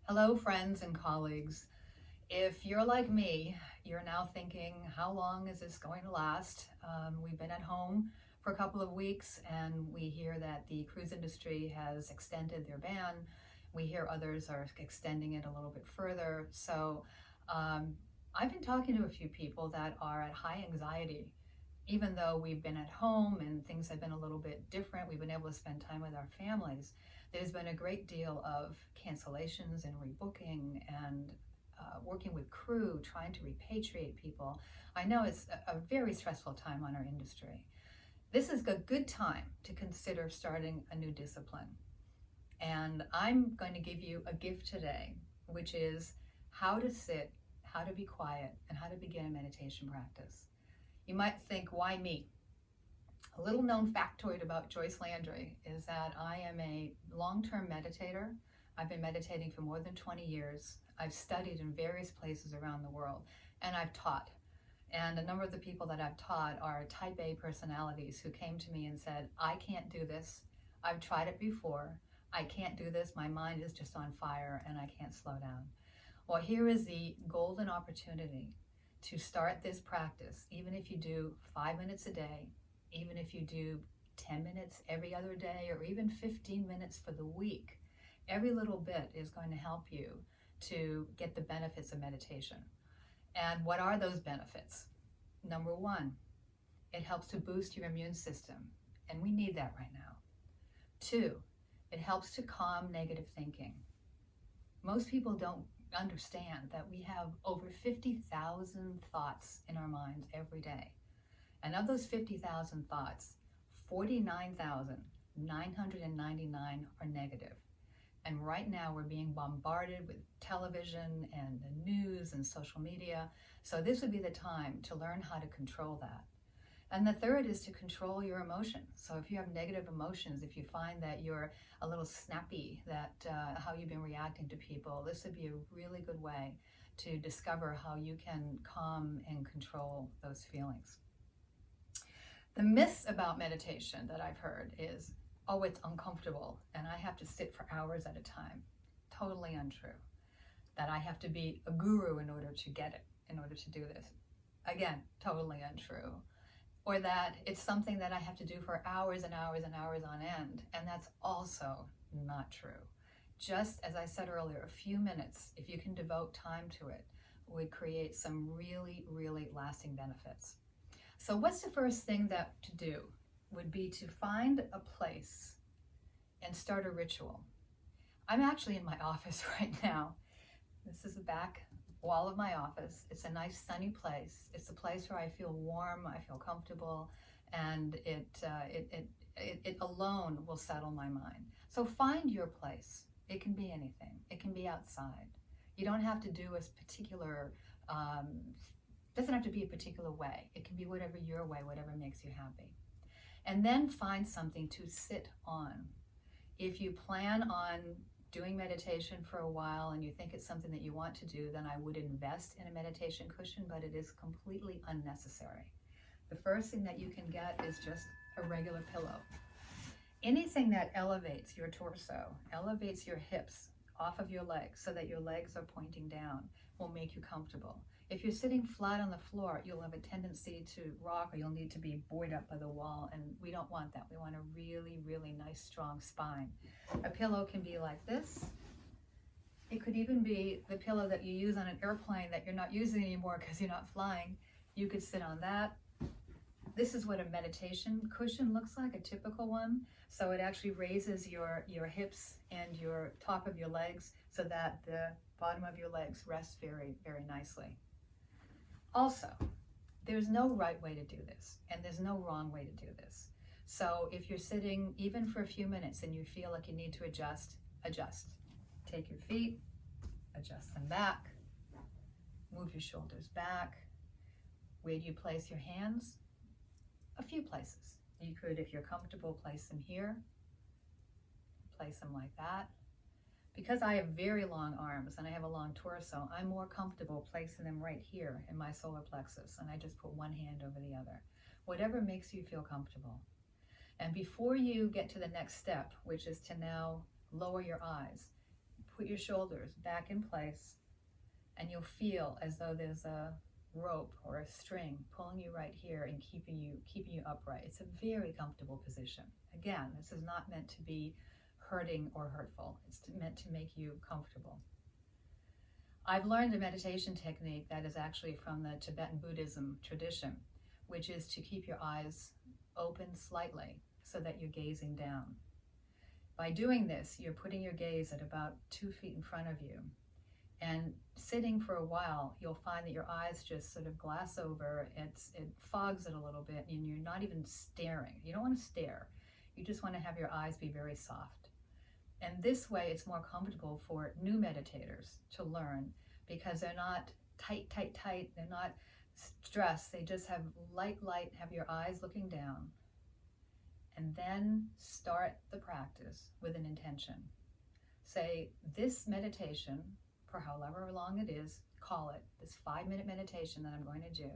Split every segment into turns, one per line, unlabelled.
Hello, friends and colleagues. If you're like me, you're now thinking, how long is this going to last? We've been at home for a couple of weeks and we hear that the cruise industry has extended their ban. We hear others are extending it a little bit further. So I've been talking to a few people that are at high anxiety. Even though we've been at home and things have been a little bit different, we've been able to spend time with our families. There's been a great deal of cancellations and rebooking and working with crew, trying to repatriate people. I know it's a very stressful time on our industry. This is a good time to consider starting a new discipline. And I'm going to give you a gift today, which is how to sit, how to be quiet, and how to begin a meditation practice. You might think, why me? A little known factoid about Joyce Landry is that I am a long-term meditator. I've been meditating for more than 20 years. I've studied in various places around the world, and I've taught. And a number of the people that I've taught are type A personalities who came to me and said, I can't do this. I've tried it before. I can't do this. My mind is just on fire and I can't slow down. Well, here is the golden opportunity to start this practice, even if you do 5 minutes a day, even if you do 10 minutes every other day, or even 15 minutes for the week. Every little bit is going to help you to get the benefits of meditation. And what are those benefits? Number one, it helps to boost your immune system, and we need that right now. Two, it helps to calm negative thinking. Most people don't understand that we have over 50,000 thoughts in our minds every day. And of those 50,000 thoughts, 49,999 are negative. And right now we're being bombarded with television and the news and social media. So this would be the time to learn how to control that. And the third is to control your emotions. So if you have negative emotions, if you find that you're a little snappy, that how you've been reacting to people, this would be a really good way to discover how you can calm and control those feelings. The myths about meditation that I've heard is, oh, it's uncomfortable and I have to sit for hours at a time. Totally untrue. That I have to be a guru in order to get it, in order to do this. Again, totally untrue. Or that it's something that I have to do for hours and hours and hours on end. And that's also not true. Just as I said earlier, a few minutes, if you can devote time to it, would create some really, really lasting benefits. So what's the first thing to do would be to find a place and start a ritual. I'm actually in my office right now. This is the back wall of my office. It's a nice sunny place. It's a place where I feel warm, I feel comfortable, and it alone will settle my mind. So find your place. It can be anything. It can be outside. You don't have to do a particular, doesn't have to be a particular way. It can be whatever your way, whatever makes you happy. And then find something to sit on. If you plan on doing meditation for a while and you think it's something that you want to do, then I would invest in a meditation cushion, but it is completely unnecessary. The first thing that you can get is just a regular pillow. Anything that elevates your torso, elevates your hips off of your legs so that your legs are pointing down, will make you comfortable. If you're sitting flat on the floor, you'll have a tendency to rock, or you'll need to be buoyed up by the wall, and we don't want that. We want a really, really nice, strong spine. A pillow can be like this. It could even be the pillow that you use on an airplane that you're not using anymore because you're not flying. You could sit on that. This is what a meditation cushion looks like, a typical one. So it actually raises your hips and your top of your legs so that the bottom of your legs rests very, very nicely. Also, there's no right way to do this, and there's no wrong way to do this. So if you're sitting even for a few minutes and you feel like you need to adjust, adjust. Take your feet, adjust them back, move your shoulders back. Where do you place your hands? A few places. You could, if you're comfortable, place them here, place them like that. Because I have very long arms and I have a long torso, I'm more comfortable placing them right here in my solar plexus, and I just put one hand over the other. Whatever makes you feel comfortable. And before you get to the next step, which is to now lower your eyes, put your shoulders back in place, and you'll feel as though there's a rope or a string pulling you right here and keeping you upright. It's a very comfortable position. Again, this is not meant to be hurting or hurtful. It's meant to make you comfortable. I've learned a meditation technique that is actually from the Tibetan Buddhism tradition, which is to keep your eyes open slightly so that you're gazing down. By doing this, you're putting your gaze at about 2 feet in front of you. And sitting for a while, you'll find that your eyes just sort of glass over, it fogs it a little bit, and you're not even staring. You don't want to stare. You just want to have your eyes be very soft. And this way, it's more comfortable for new meditators to learn, because they're not tight. They're not stressed. They just have light, have your eyes looking down. And then start the practice with an intention. Say, this meditation, for however long it is, call it, this 5-minute meditation that I'm going to do,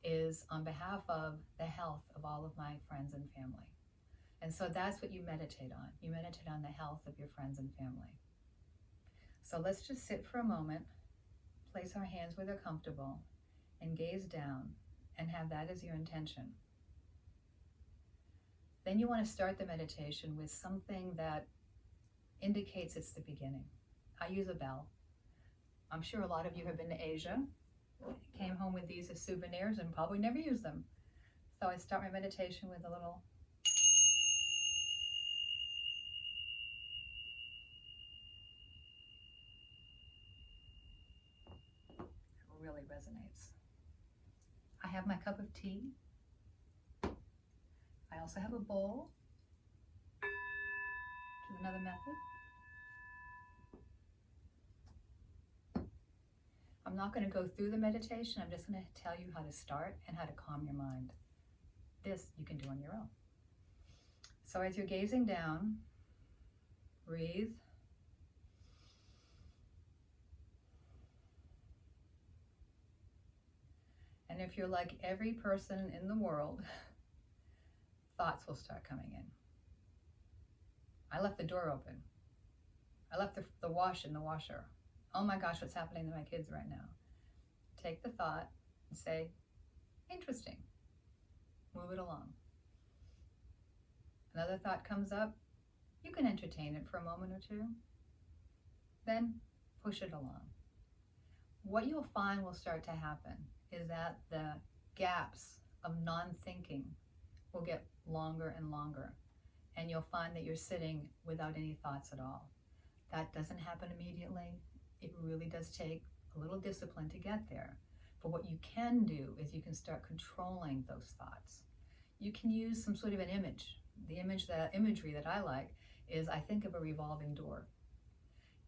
is on behalf of the health of all of my friends and family. And so that's what you meditate on. You meditate on the health of your friends and family. So let's just sit for a moment, place our hands where they're comfortable, and gaze down, and have that as your intention. Then you want to start the meditation with something that indicates it's the beginning. I use a bell. I'm sure a lot of you have been to Asia, came home with these as souvenirs and probably never used them. So I start my meditation with a little. It really resonates. I have my cup of tea. I also have a bowl. Do another method. I'm not going to go through the meditation. I'm just going to tell you how to start and how to calm your mind. This you can do on your own. So as you're gazing down, breathe. And if you're like every person in the world, thoughts will start coming in. I left the door open. I left the wash in the washer. Oh my gosh, what's happening to my kids right now? Take the thought and say, interesting. Move it along. Another thought comes up. You can entertain it for a moment or two. Then push it along. What you'll find will start to happen is that the gaps of non-thinking will get longer and longer. And you'll find that you're sitting without any thoughts at all. That doesn't happen immediately. It really does take a little discipline to get there. But what you can do is you can start controlling those thoughts. You can use some sort of an image. The imagery that I like is, I think of a revolving door.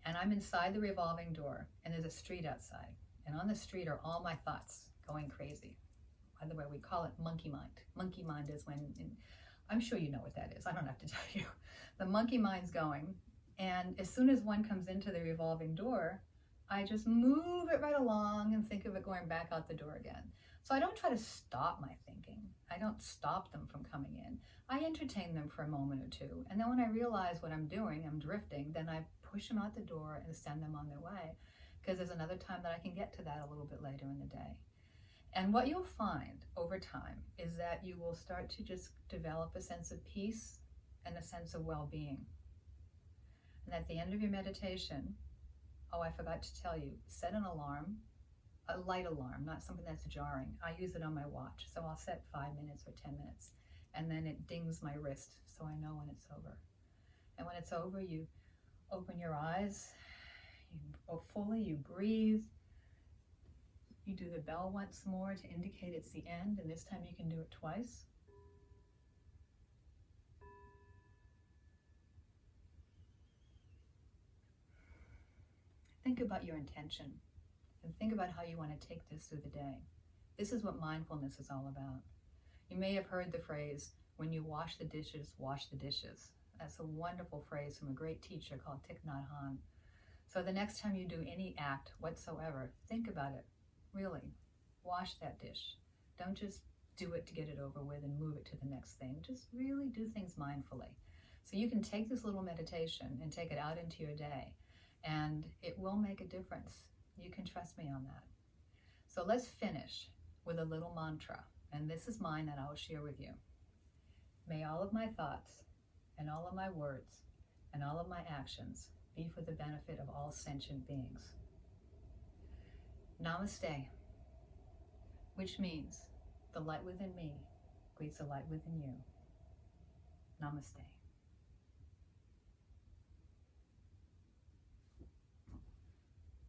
And I'm inside the revolving door, and there's a street outside. And on the street are all my thoughts going crazy. By the way, we call it monkey mind. Monkey mind is when, I'm sure you know what that is. I don't have to tell you. The monkey mind's going. And as soon as one comes into the revolving door, I just move it right along and think of it going back out the door again. So I don't try to stop my thinking. I don't stop them from coming in. I entertain them for a moment or two. And then when I realize what I'm doing, I'm drifting, then I push them out the door and send them on their way. Because there's another time that I can get to that a little bit later in the day. And what you'll find over time is that you will start to just develop a sense of peace and a sense of well-being. And at the end of your meditation, oh, I forgot to tell you, set an alarm, a light alarm, not something that's jarring. I use it on my watch, so I'll set 5 minutes or 10 minutes, and then it dings my wrist, so I know when it's over. And when it's over, you open your eyes, you breathe, you do the bell once more to indicate it's the end, and this time you can do it twice. Think about your intention and think about how you want to take this through the day. This is what mindfulness is all about. You may have heard the phrase, when you wash the dishes, wash the dishes. That's a wonderful phrase from a great teacher called Thich Nhat Hanh. So the next time you do any act whatsoever, think about it. Really, wash that dish. Don't just do it to get it over with and move it to the next thing. Just really do things mindfully. So you can take this little meditation and take it out into your day and it will make a difference. You can trust me on that. So let's finish with a little mantra, and this is mine that I'll share with you. May all of my thoughts and all of my words and all of my actions be for the benefit of all sentient beings. Namaste, which means the light within me greets the light within you. Namaste.